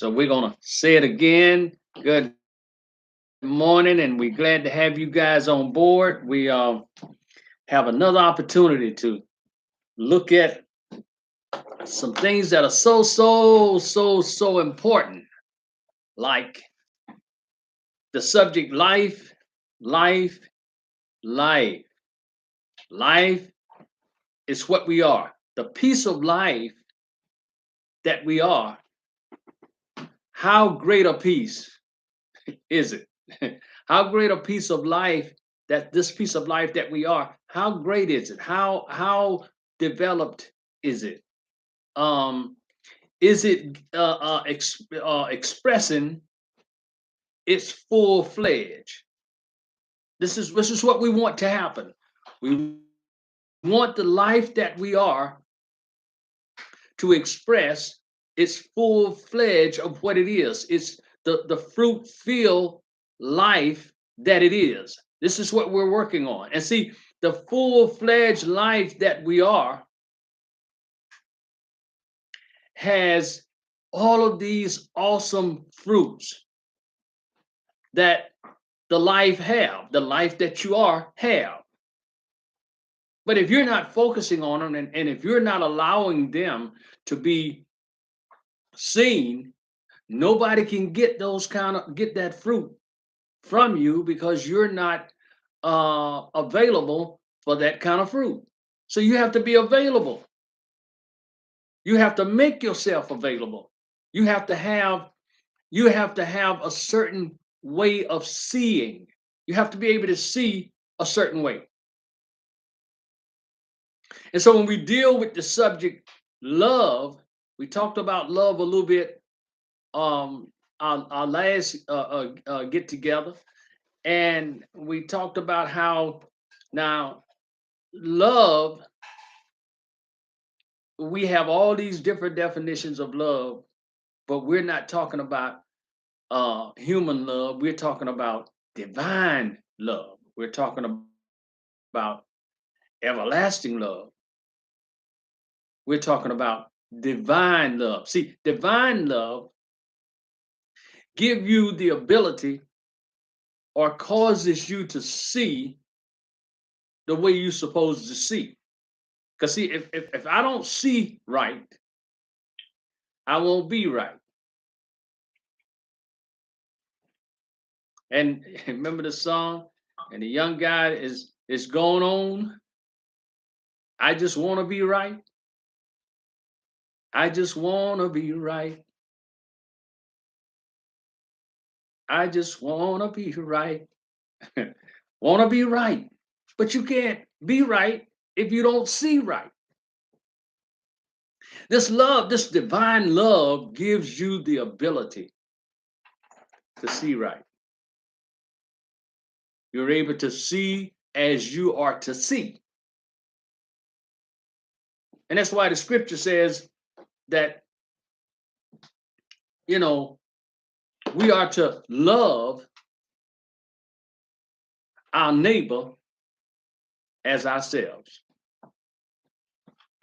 So we're gonna say it again. Good morning, and we're glad to have you guys on board. We have another opportunity to look at some things that are so important, like the subject life, life, life. Life is what we are. The piece of life that we are. How great a piece is it? How great a piece of life that this piece of life that we are, how great is it? How developed is it? Um, is it expressing its full fledged? This is what we want to happen. We want the life that we are to express its full fledged of what it is. It's the fruit filled life that it is. This is what we're working on. And see, the full fledged life that we are has all of these awesome fruits that the life that you are have. But if you're not focusing on them and if you're not allowing them to be seen, nobody can get that fruit from you because you're not available for that kind of fruit. So you have to be available. You have to make yourself available. You have to have you have to have a certain way of seeing. You have to be able to see a certain way. And so when we deal with the subject love, we talked about love a little bit um our last get together, and we talked about how now love, we have all these different definitions of love, but we're not talking about human love. We're talking about divine love. We're talking about everlasting love. We're talking about divine love. See, divine love give you the ability or causes you to see the way you're supposed to see. Because see, if I don't see right, I won't be right. And remember the song, and the young guy is going on. I just want to be right. I just want to be right. I just want to be right. Want to be right, but you can't be right if you don't see right. This love, this divine love, gives you the ability to see right. You're able to see as you are to see. And that's why the scripture says that, you know, we are to love our neighbor as ourselves.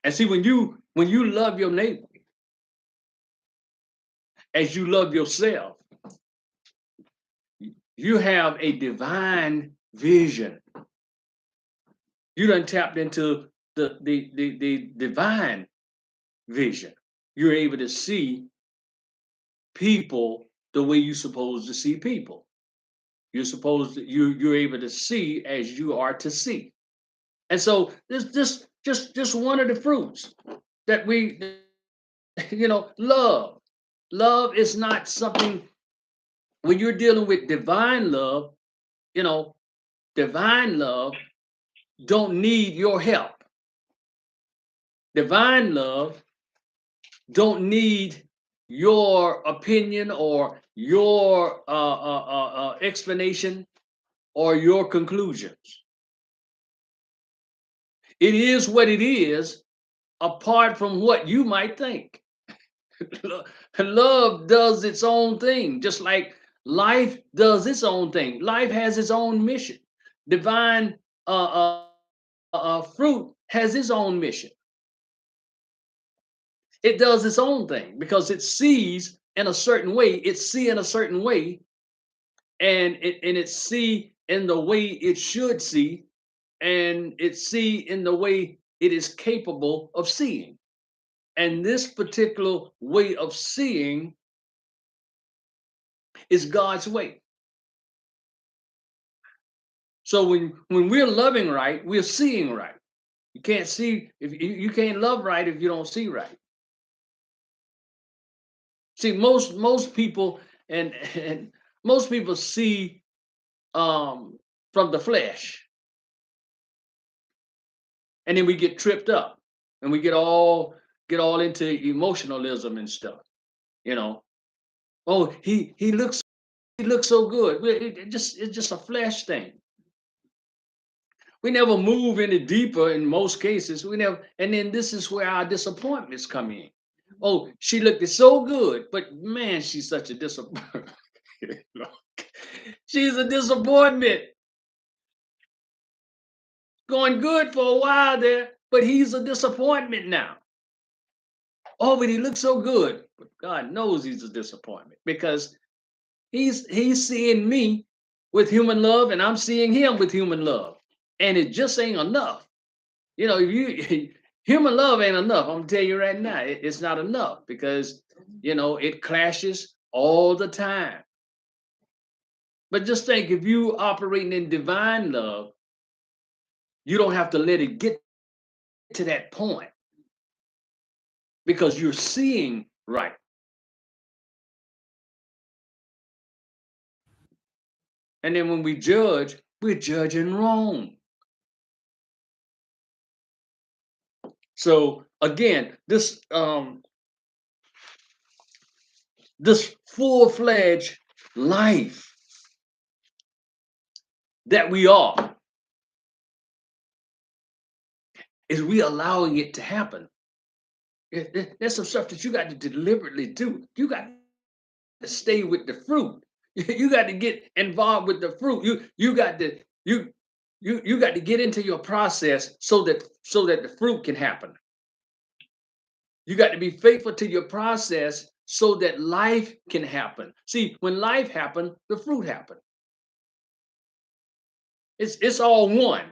And see, when you love your neighbor as you love yourself, you have a divine vision. You done tapped into the divine vision. You're able to see people the way you're supposed to see people. You're able to see as you are to see. And so this just one of the fruits that we love. Love is not something, when you're dealing with divine love, you know, divine love don't need your help. Divine love don't need your opinion or your explanation or your conclusions. It is what it is, apart from what you might think. Love does its own thing, just like life does its own thing. Life has its own mission. Divine fruit has its own mission. It does its own thing because it sees in a certain way, it see in a certain way, and it see in the way it should see, and it see in the way it is capable of seeing. And this particular way of seeing is God's way. So when we're loving right, we're seeing right. You can't see if you can't love right if you don't see right. See, most people and most people see from the flesh, and then we get tripped up, and we get all into emotionalism and stuff. You know, oh, he looks so good. It's just a flesh thing. We never move any deeper in most cases. We never, and then this is where our disappointments come in. Oh, she looked so good, but man, she's such a disappointment. She's a disappointment. Going good for a while there, but he's a disappointment now. Oh, but he looks so good. But God knows he's a disappointment because he's seeing me with human love, and I'm seeing him with human love. And it just ain't enough. If you human love ain't enough. I'm gonna tell you right now, it's not enough because it clashes all the time. But just think, if you operating in divine love, you don't have to let it get to that point because you're seeing right. And then when we judge, we're judging wrong. So again, this full-fledged life that we are, is we allowing it to happen. There's some stuff that you got to deliberately do. You got to stay with the fruit. You got to get involved with the fruit. You got to you got to get into your process so that the fruit can happen. You got to be faithful to your process so that life can happen. See, when life happens, the fruit happens. It's all one.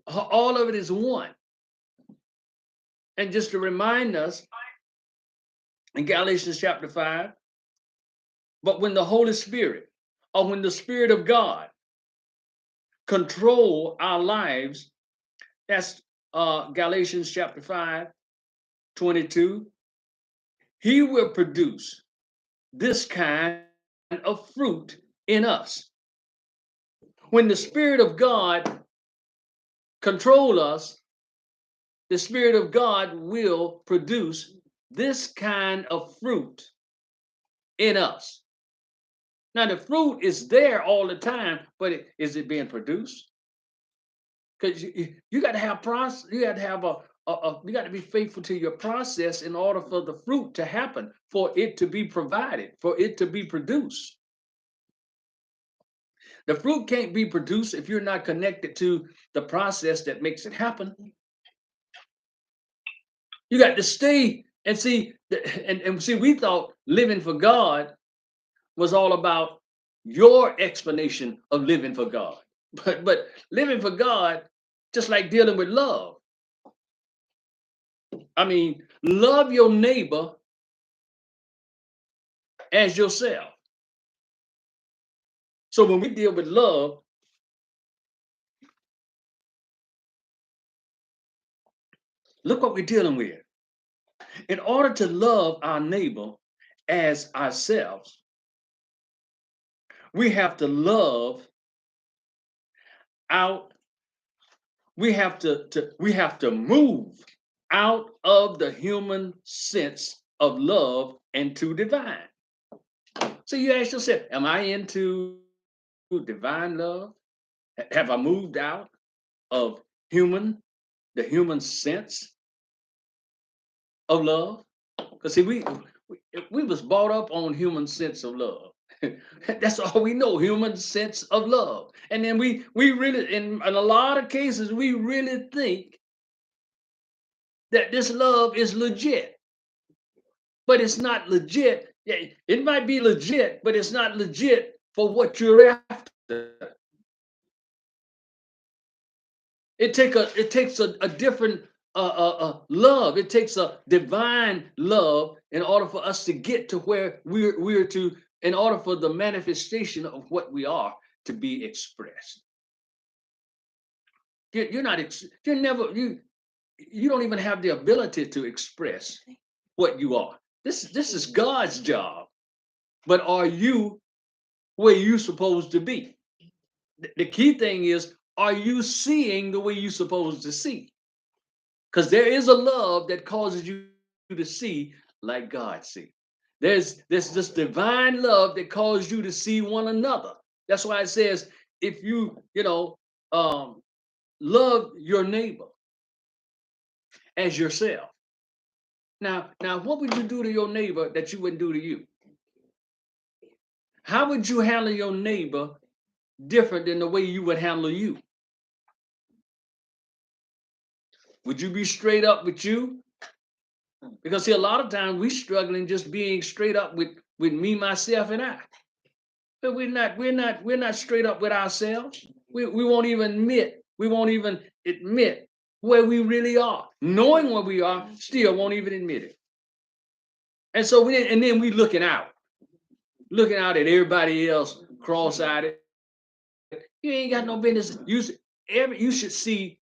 All of it is one. And just to remind us, in Galatians chapter 5, but when the Holy Spirit, or when the Spirit of God control our lives, that's Galatians chapter 5, 22, he will produce this kind of fruit in us. When the Spirit of God control us, the Spirit of God will produce this kind of fruit in us. Now, the fruit is there all the time, but is it being produced? Because you got to have process. You got to have you got to be faithful to your process in order for the fruit to happen, for it to be provided, for it to be produced. The fruit can't be produced if you're not connected to the process that makes it happen. You got to stay and see, and see, we thought living for God was all about your explanation of living for God. But living for God, just like dealing with love. I mean, love your neighbor as yourself. So when we deal with love, look what we're dealing with. In order to love our neighbor as ourselves, we have to love out. We have to move out of the human sense of love and to divine. So you ask yourself, am I into divine love? Have I moved out of the human sense of love? Because see, we was brought up on human sense of love. That's all we know, human sense of love. And then we really, in a lot of cases, we really think that this love is legit. But it's not legit Yeah, it might be legit, but it's not legit for what you're after. It takes a different love. It takes a divine love in order for us to get to where we're to, in order for the manifestation of what we are to be expressed. You're not you're never you don't even have the ability to express what you are. This is God's job. But are you where you're supposed to be? The key thing is, are you seeing the way you're supposed to see? Because there is a love that causes you to see like God sees. There's this divine love that causes you to see one another. That's why it says, if um, love your neighbor as yourself. Now, what would you do to your neighbor that you wouldn't do to you? How would you handle your neighbor different than the way you would handle you? Would you be straight up with you? Because see, a lot of times we struggling just being straight up with me, myself, and I. But we're not straight up with ourselves. We won't even admit where we really are. Knowing where we are, still won't even admit it. And so then we looking out at everybody else cross-eyed. You ain't got no business. You should see.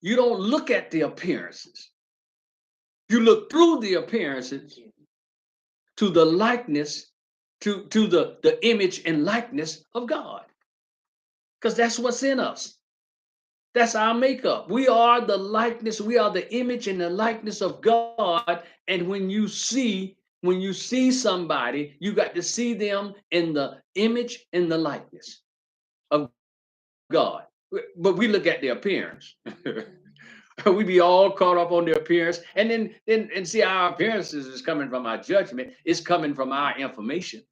You don't look at the appearances. You look through the appearances to the likeness, to the image and likeness of God. Because that's what's in us. That's our makeup. We are the likeness, we are the image and the likeness of God. And when you see somebody, you got to see them in the image and the likeness of God. But we look at the appearance. We be all caught up on the appearance, and then see, our appearances is coming from our judgment. It's coming from our information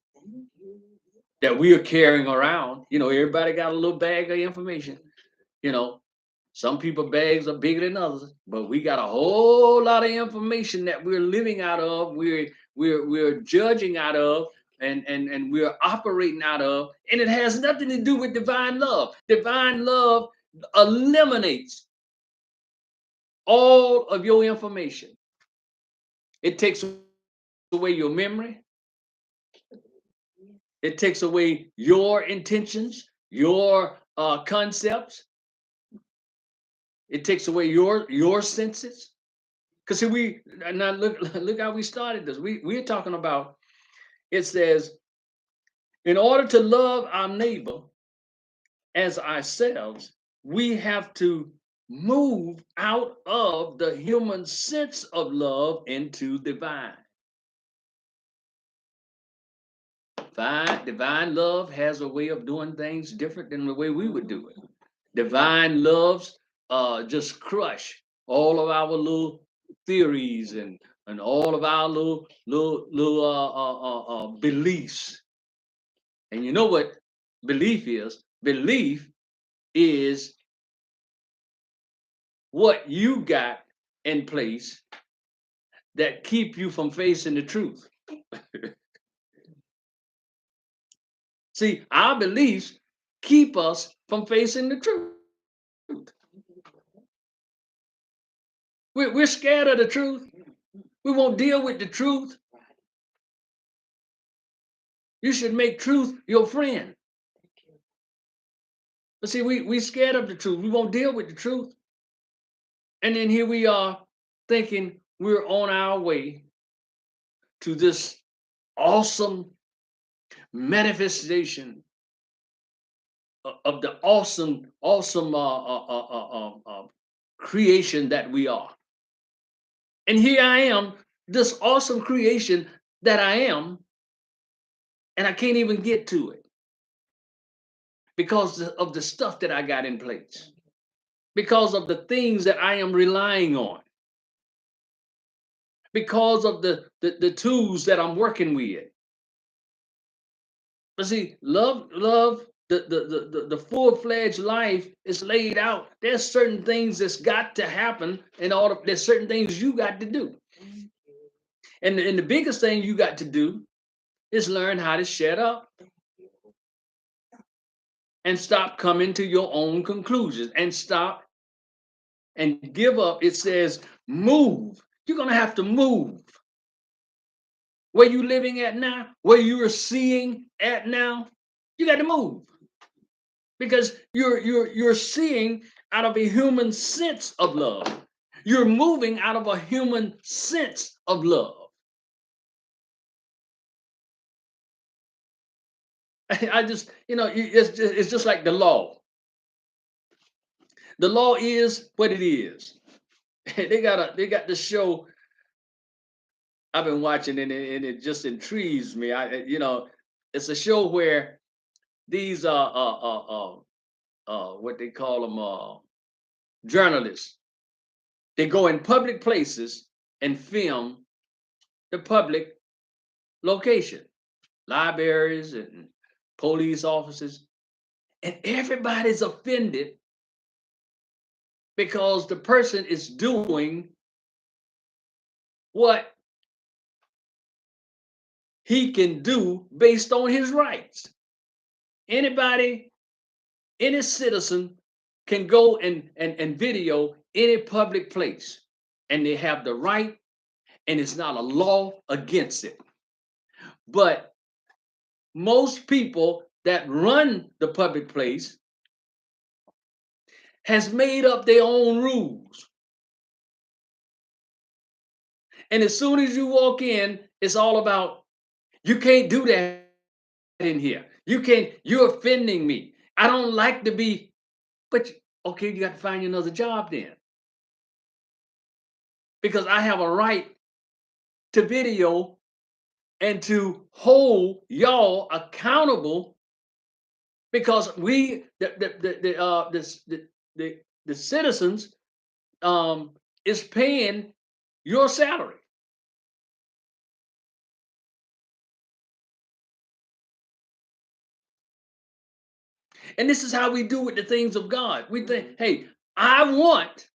that we are carrying around. Everybody got a little bag of information. Some people bags are bigger than others, but we got a whole lot of information that we're living out of. We're judging out of, and we're operating out of, and it has nothing to do with divine love. Divine love eliminates all of your information. It takes away your memory. It takes away your intentions, your concepts. It takes away your senses. Because see, now look how we started this. We're talking about, it says, in order to love our neighbor as ourselves, we have to move out of the human sense of love into divine. Divine love has a way of doing things different than the way we would do it. Divine loves just crush all of our little theories and all of our little beliefs. And you know what belief is? Belief is what you got in place that keep you from facing the truth. See, our beliefs keep us from facing the truth. We're scared of the truth. We won't deal with the truth. You should make truth your friend. But see, we scared of the truth. We won't deal with the truth. And then here we are thinking we're on our way to this awesome manifestation of the awesome creation that we are. And here I am, this awesome creation that I am, and I can't even get to it because of the stuff that I got in place, because of the things that I am relying on, because of the tools that I'm working with. But see, love, the full-fledged life is laid out. There's certain things that's got to happen in order. There's certain things you got to do. And the biggest thing you got to do is learn how to shut up and stop coming to your own conclusions and stop and give up. It says move. You're going to have to move. Where you living at now, where you are seeing at now, you got to move because you're seeing out of a human sense of love. You're moving out of a human sense of love. I just, it's just like the law. The law is what it is. They got the show I've been watching, and it just intrigues me. It's a show where these what they call them journalists. They go in public places and film the public location, libraries and police offices, and everybody's offended because the person is doing what he can do based on his rights. Anybody, any citizen can go and video any public place, and they have the right, and it's not a law against it. But most people that run the public place has made up their own rules. And as soon as you walk in, it's all about, you can't do that in here. You're offending me. I don't like to be, but okay, you got to find you another job then. Because I have a right to video and to hold y'all accountable because we the citizens is paying your salary. And this is how we do with the things of God. We think, hey, I want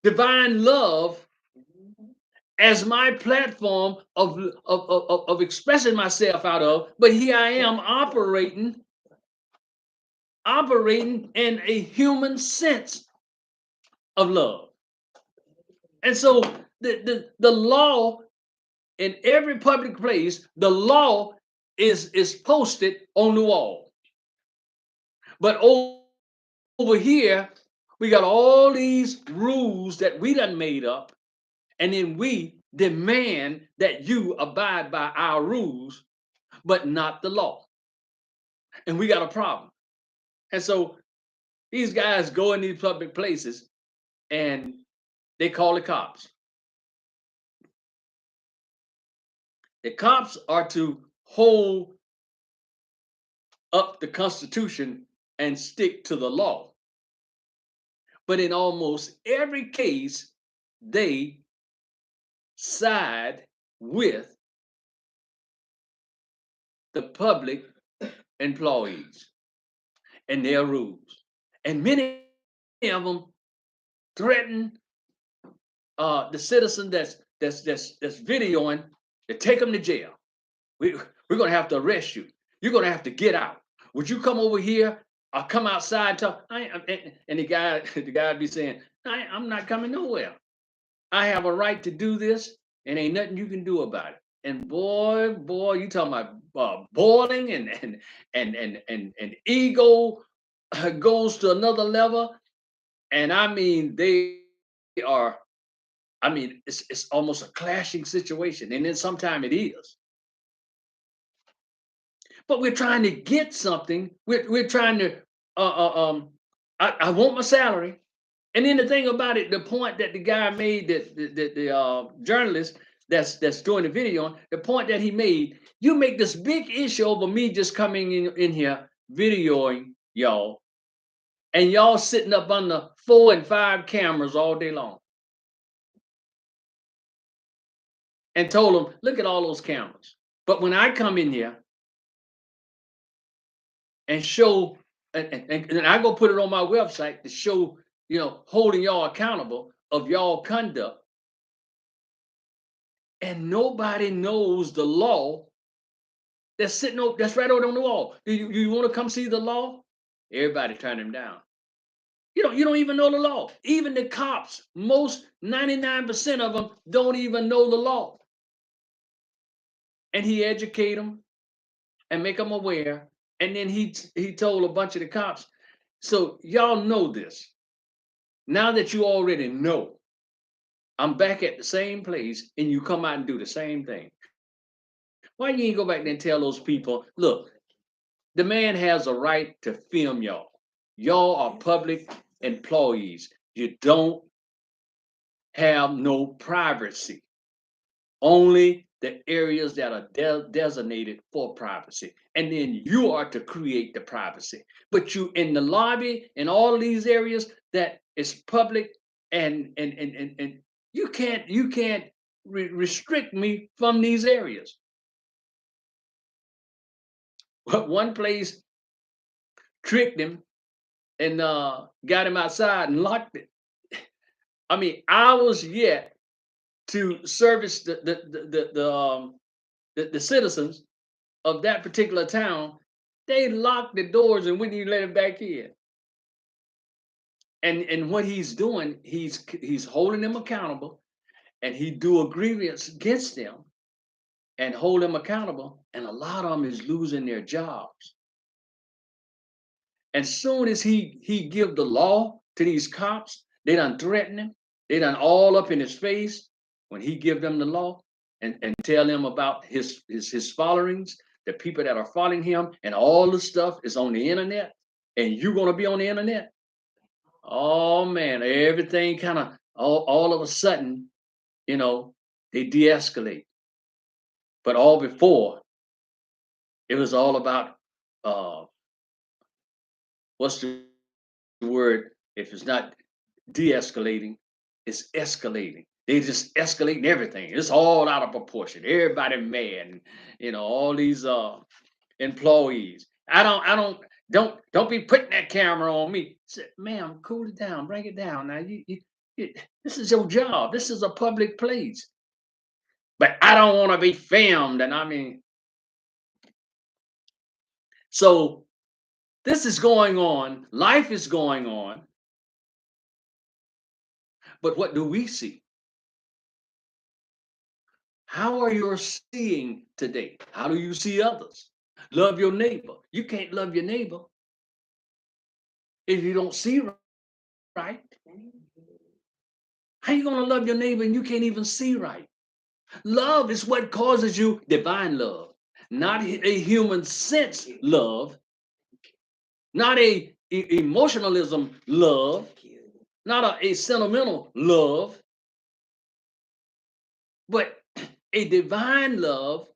divine love as my platform of expressing myself out of, but here I am operating in a human sense of love. And so the law in every public place, the law is posted on the wall. But over here, we got all these rules that we done made up, and then we demand that you abide by our rules, but not the law. And we got a problem. And so these guys go in these public places and they call the cops. The cops are to hold up the Constitution and stick to the law. But in almost every case, they side with the public employees and their rules. And many of them threaten the citizen that's videoing to take them to jail. We're gonna have to arrest you. You're gonna have to get out. Would you come over here or come outside and talk? And the guy be saying, I'm not coming nowhere. I have a right to do this, and ain't nothing you can do about it. And boy, you talking about boiling and ego goes to another level. And I mean, they are. I mean, it's almost a clashing situation, and then sometimes it is. But we're trying to get something. We're trying to. I want my salary. And then the thing about it, the point that the guy made, that the journalist that's doing the video on, the point that he made, you make this big issue over me just coming in here videoing y'all, and y'all sitting up under 4 and 5 cameras all day long, and told them, look at all those cameras. But when I come in here and show, and I go put it on my website to show, holding y'all accountable of y'all conduct, and nobody knows the law that's right out on the wall. Do you want to come see the law? Everybody turn him down. You don't even know the law. Even the cops, most 99% of them don't even know the law. And he educate them and make them aware. And then he told a bunch of the cops, so y'all know this. Now that you already know, I'm back at the same place and you come out and do the same thing. Why you ain't go back there and tell those people, look, the man has a right to film y'all. Y'all are public employees. You don't have no privacy. Only the areas that are designated for privacy. And then you are to create the privacy. But you in the lobby and all these areas that is public and you can't restrict me from these areas. But one place tricked him and got him outside and locked it. I mean, hours yet to service the citizens of that particular town. They locked the doors and wouldn't even let him back in. And what he's doing, he's holding them accountable, and he do a grievance against them and hold them accountable. And a lot of them is losing their jobs. And soon as he give the law to these cops, they done threaten him. They done all up in his face when he give them the law and tell them about his followings, the people that are following him, and all the stuff is on the internet, and you're gonna be on the internet. Oh man, everything kind of all of a sudden, they de-escalate. But all before, it was all about uh what's the word if it's not de-escalating, it's escalating. They just escalating everything. It's all out of proportion. Everybody mad, and all these employees. Don't be putting that camera on me. Say, ma'am, cool it down, bring it down. Now this is your job. This is a public place. But I don't want to be filmed. And I mean, so this is going on, life is going on, but what do we see? How are you seeing today? How do you see others? Love your neighbor. You can't love your neighbor if you don't see right. How you going to love your neighbor and you can't even see right? Love is what causes you divine love, not a human sense love, not emotionalism love, not a sentimental love, but a divine love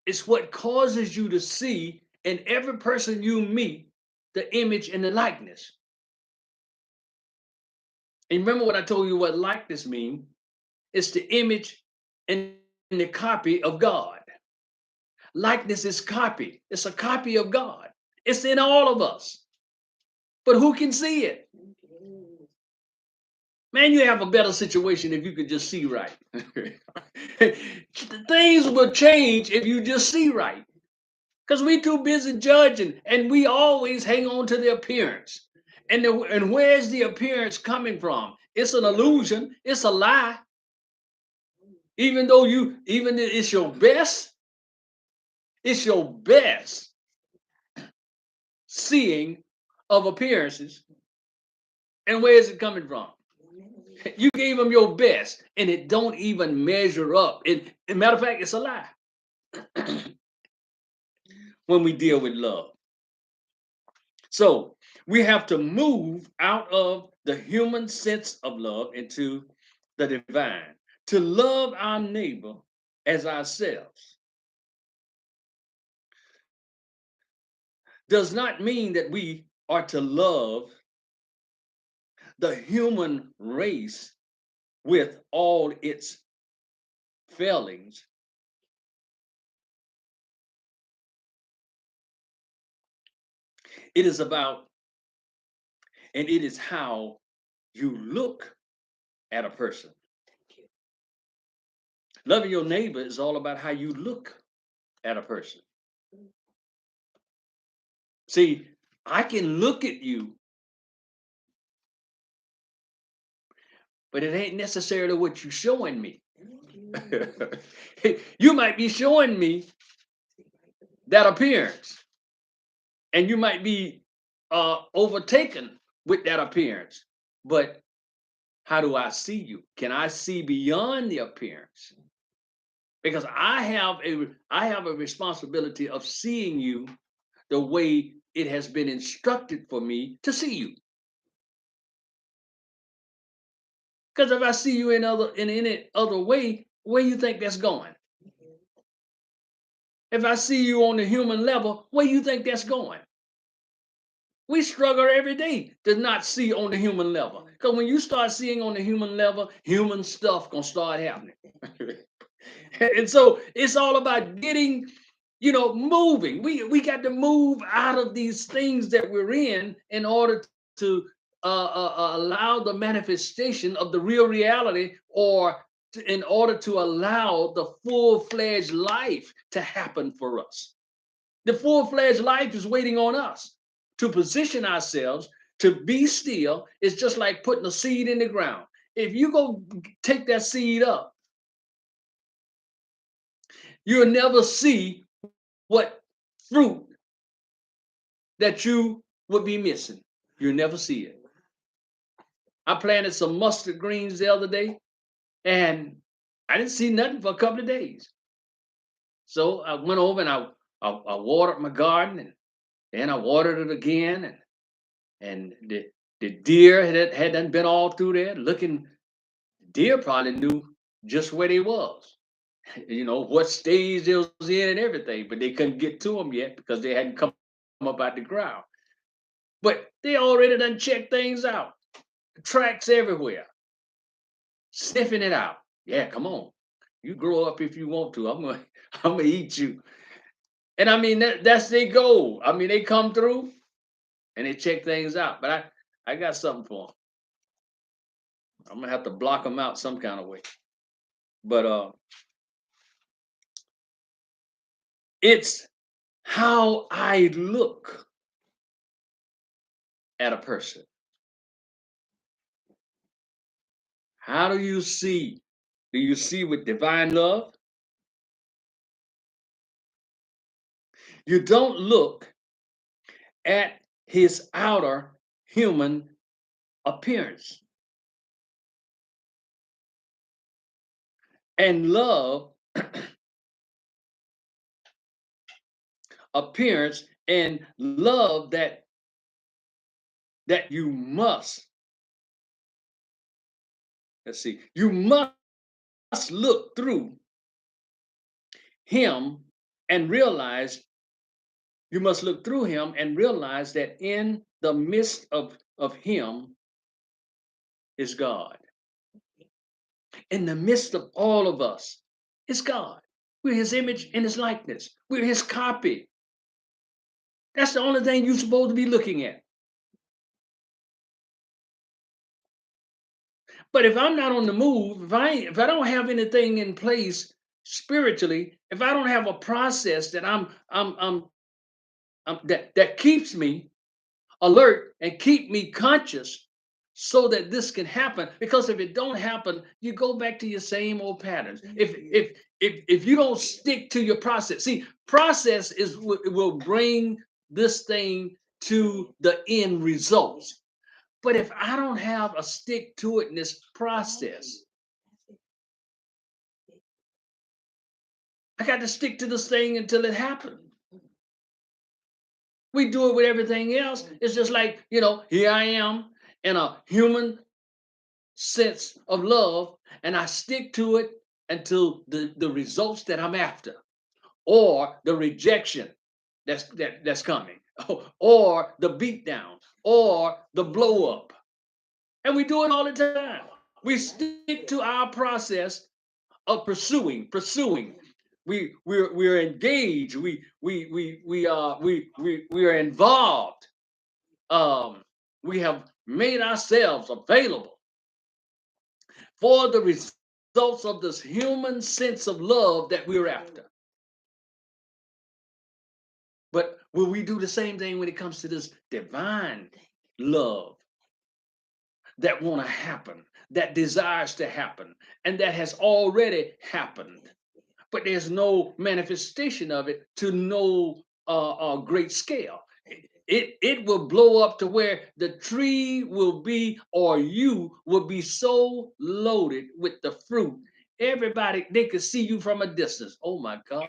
is what causes you to see in every person you meet the image and the likeness. And remember what I told you what likeness means? It's the image and the copy of God. Likeness is copy. It's a copy of God. It's in all of us. But who can see it? Man, you have a better situation if you could just see right. Things will change if you just see right. Because we too busy judging and we always hang on to the appearance. And where's the appearance coming from? It's an illusion, it's a lie. Even though even it's your best seeing of appearances. And where is it coming from? You gave them your best, and it don't even measure up. Matter of fact, it's a lie. When we deal with love, so we have to move out of the human sense of love into the divine. To love our neighbor as ourselves does not mean that we are to love the human race with all its failings. It is about, and it is how you look at a person. Loving your neighbor is all about how you look at a person. See, I can look at you, but it ain't necessarily what you're showing me. You might be showing me that appearance, and you might be overtaken with that appearance. But how do I see you? Can I see beyond the appearance? Because I have a responsibility of seeing you the way it has been instructed for me to see you. Because if I see you in any other way, where you think that's going? If I see you on the human level, where you think that's going? We struggle every day to not see on the human level. Because when you start seeing on the human level, human stuff gonna start happening. And so it's all about getting, moving. We got to move out of these things that we're in order to allow the manifestation of the real reality, or in order to allow the full-fledged life to happen for us. The full-fledged life is waiting on us to position ourselves to be still. It's just like putting a seed in the ground. If you go take that seed up, you'll never see what fruit that you would be missing. You'll never see it. I planted some mustard greens the other day, and I didn't see nothing for a couple of days. So I went over and I watered my garden, and then I watered it again, and the deer hadn't been all through there looking. Deer probably knew just where they was, what stage they was in and everything, but they couldn't get to them yet because they hadn't come up out the ground. But they already done checked things out. Tracks everywhere, sniffing it out. Yeah, come on. You grow up if you want to. I'm gonna eat you. And I mean that's their goal. I mean, they come through and they check things out. But I got something for them. I'm gonna have to block them out some kind of way. But it's how I look at a person. How do you see? Do you see with divine love? You don't look at his outer human appearance. And love appearance and love that you must, let's see, you must look through him and realize, you must look through him and realize that in the midst of him is God. In the midst of all of us is God. We're his image and his likeness. We're his copy. That's the only thing you're supposed to be looking at. But if I'm not on the move, if I don't have anything in place spiritually, if I don't have a process that that keeps me alert and keep me conscious, so that this can happen. Because if it don't happen, you go back to your same old patterns. If you don't stick to your process, see, process will bring this thing to the end results. But if I don't have a stick to itness process, I got to stick to this thing until it happens. We do it with everything else. It's just like, here I am in a human sense of love, and I stick to it until the results that I'm after, or the rejection that's coming, or the beatdown, or the blow up. And we do it all the time. We stick to our process of pursuing. We're engaged. We are involved. We have made ourselves available for the results of this human sense of love that we're after. But will we do the same thing when it comes to this divine love that want to happen, that desires to happen, and that has already happened? But there's no manifestation of it to no great scale. It will blow up to where the tree will be, or you will be so loaded with the fruit. Everybody, they could see you from a distance. Oh my God,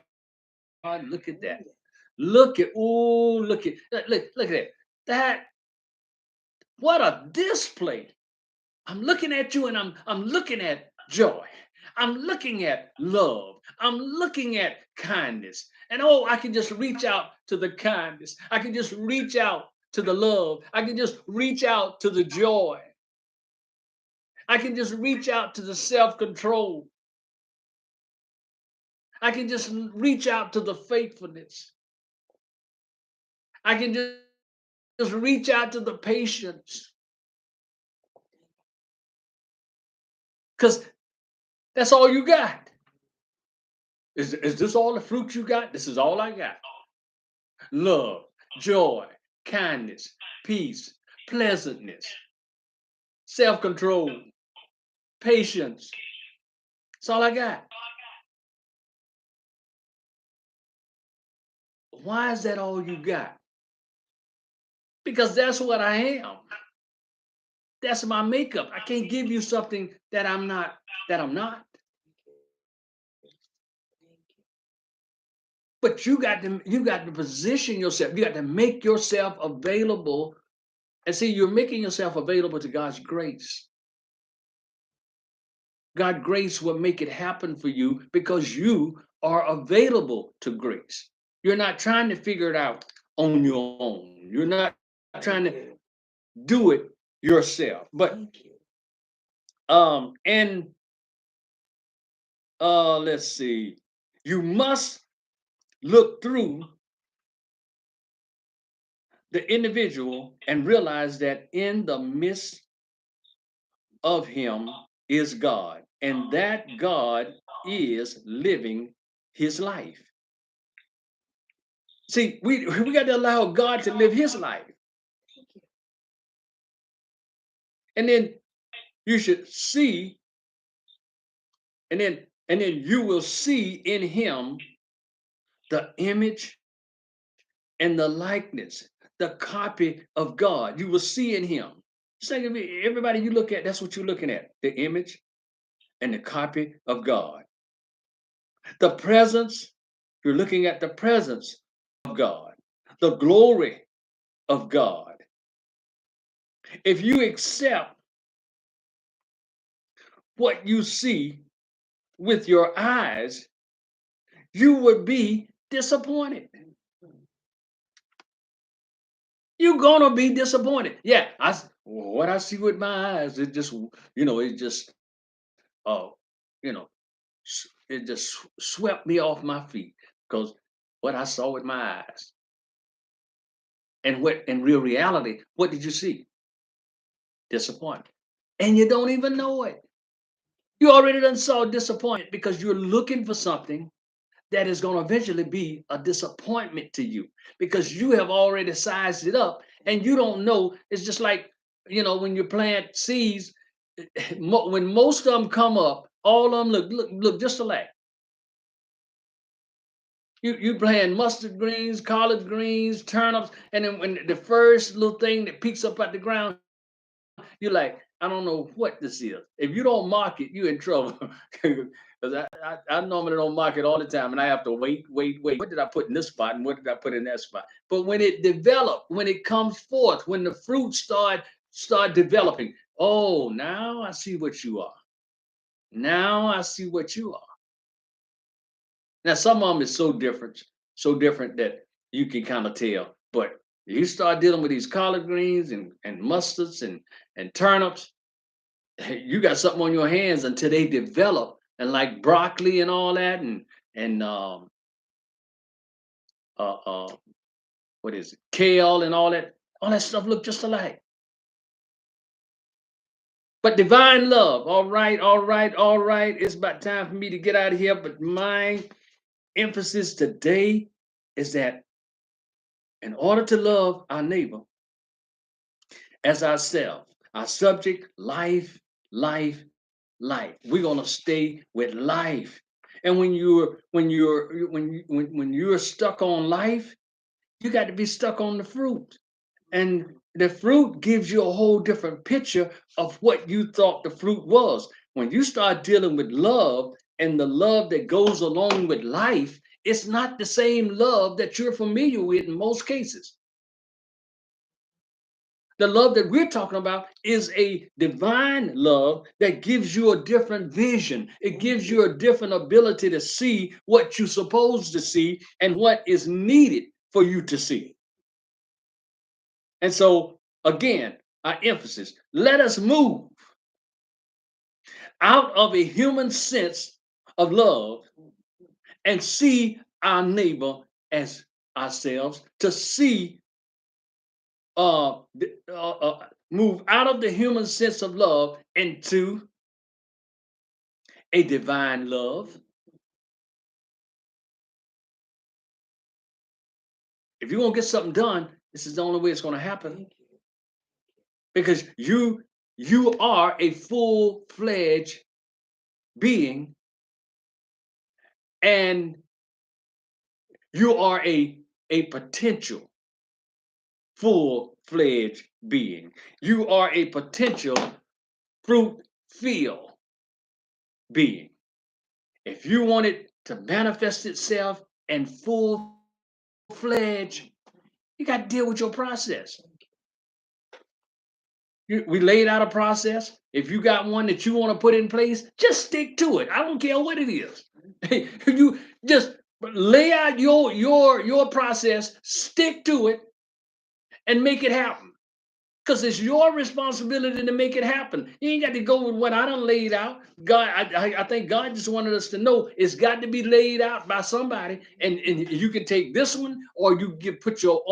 look at that. Look at that. That, what a display. I'm looking at you and I'm looking at joy. I'm looking at love. I'm looking at kindness. And oh, I can just reach out to the kindness. I can just reach out to the love. I can just reach out to the joy. I can just reach out to the self-control. I can just reach out to the faithfulness. I can just reach out to the patience. Because that's all you got. Is this all the fruit you got? This is all I got. Love, joy, kindness, peace, pleasantness, self control, patience. That's all I got. Why is that all you got? Because that's what I am. That's my makeup. I can't give you something that I'm not, that I'm not. But you got to position yourself. You got to make yourself available. And see, you're making yourself available to God's grace. God grace will make it happen for you because you are available to grace. You're not trying to figure it out on your own. You're not trying to do it yourself. But and let's see. You must look through the individual and realize that in the midst of him is God, and that God is living his life. See, we got to allow God to live his life. And then you should see, and then you will see in him the image and the likeness, the copy of God. You will see in him. Say to me, everybody you look at, that's what you're looking at. The image and the copy of God. The presence, you're looking at the presence of God, the glory of God. If you accept what you see with your eyes, you would be disappointed. You're gonna be disappointed. Yeah, what I see with my eyes, it just uh you know it just swept me off my feet because what I saw with my eyes. And what in real reality, what did you see? Disappointment. And you don't even know it. You already done saw disappointment because you're looking for something that is going to eventually be a disappointment to you because you have already sized it up and you don't know. It's just like, when you plant seeds, when most of them come up, all of them look just alike. You plant mustard greens, collard greens, turnips, and then when the first little thing that peeks up out the ground, you're like, I don't know what this is. If you don't mark it, you're in trouble. Because I normally don't mark it all the time, and I have to wait. What did I put in this spot, and what did I put in that spot? But when it develops, when it comes forth, when the fruit start developing, oh, now I see what you are. Now I see what you are. Now some of them is so different that you can kind of tell. But you start dealing with these collard greens and mustards and turnips, you got something on your hands until they develop. And like broccoli and all that, and uh, uh, what is it, kale and all that stuff look just alike. But divine love, all right, all right, all right. It's about time for me to get out of here. But my emphasis today is that in order to love our neighbor as ourselves, our subject, life, life, life. We're gonna stay with life. And when you're stuck on life, you got to be stuck on the fruit. And the fruit gives you a whole different picture of what you thought the fruit was. When you start dealing with love and the love that goes along with life, it's not the same love that you're familiar with in most cases. The love that we're talking about is a divine love that gives you a different vision. It gives you a different ability to see what you're supposed to see and what is needed for you to see. And so, again, our emphasis, let us move out of a human sense of love and see our neighbor as ourselves, to see, move out of the human sense of love into a divine love. If you want to get something done, this is the only way it's going to happen, because you are a full-fledged being, and you are a potential full-fledged being. You are a potential fruit-filled being. If you want it to manifest itself in full-fledged, you got to deal with your process. We laid out a process. If you got one that you want to put in place, just stick to it. I don't care what it is. You just lay out your process, stick to it, and make it happen. Because it's your responsibility to make it happen. You ain't got to go with what I done laid out. God, I think God just wanted us to know it's got to be laid out by somebody, and you can take this one, or you can put your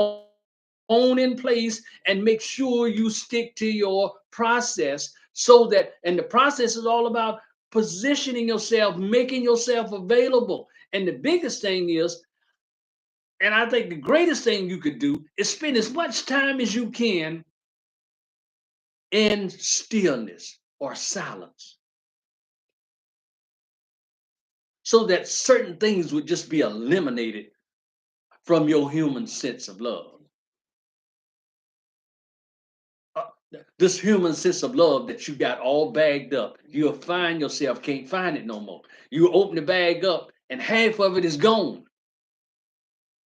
own in place and make sure you stick to your process, so that, and the process is all about positioning yourself, making yourself available. And the biggest thing is, and I think the greatest thing you could do, is spend as much time as you can in stillness or silence, so that certain things would just be eliminated from your human sense of love. uh, this human sense of love that you got all bagged up, you'll find yourself can't find it no more. You open the bag up and half of it is gone.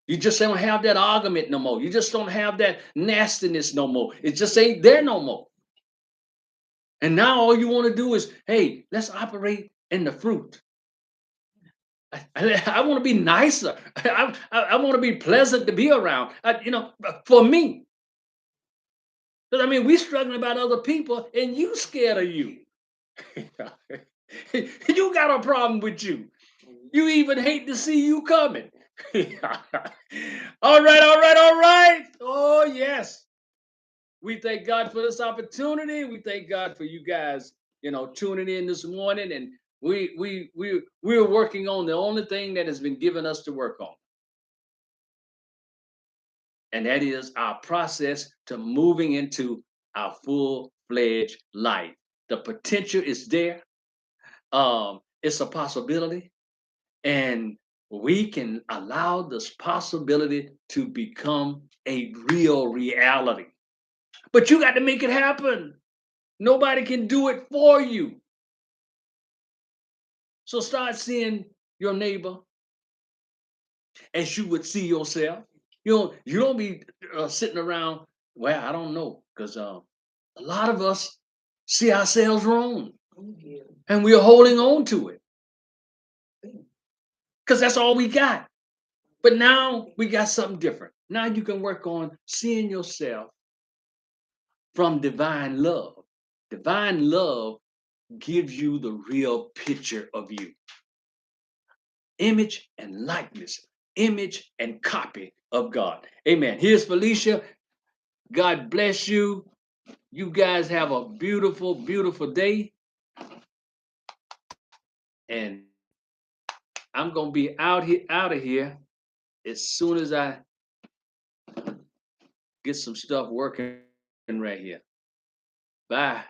You just don't have that argument no more. You just don't have that nastiness no more. It just ain't there no more. And now all you want to do is, hey, let's operate in the fruit. I want to be nicer. I want to be pleasant to be around. For me, because I mean, we struggling about other people, and you scared of you. You got a problem with you. You even hate to see you coming. All right, all right, all right. Oh, yes. We thank God for this opportunity. We thank God for you guys, tuning in this morning. And we're working on the only thing that has been given us to work on. And that is our process to moving into our full-fledged life. The potential is there. It's a possibility, and we can allow this possibility to become a real reality. But you got to make it happen. Nobody can do it for you. So start seeing your neighbor as you would see yourself. You don't be sitting around. Well, I don't know, because a lot of us see ourselves wrong, and we're holding on to it because that's all we got. But now we got something different. Now you can work on seeing yourself from divine love. Divine love gives you the real picture of you. Image and likeness, image and copy of God. Amen. Here's Felicia. God bless you. You guys have a beautiful, beautiful day. And I'm gonna be out of here as soon as I get some stuff working right here. Bye.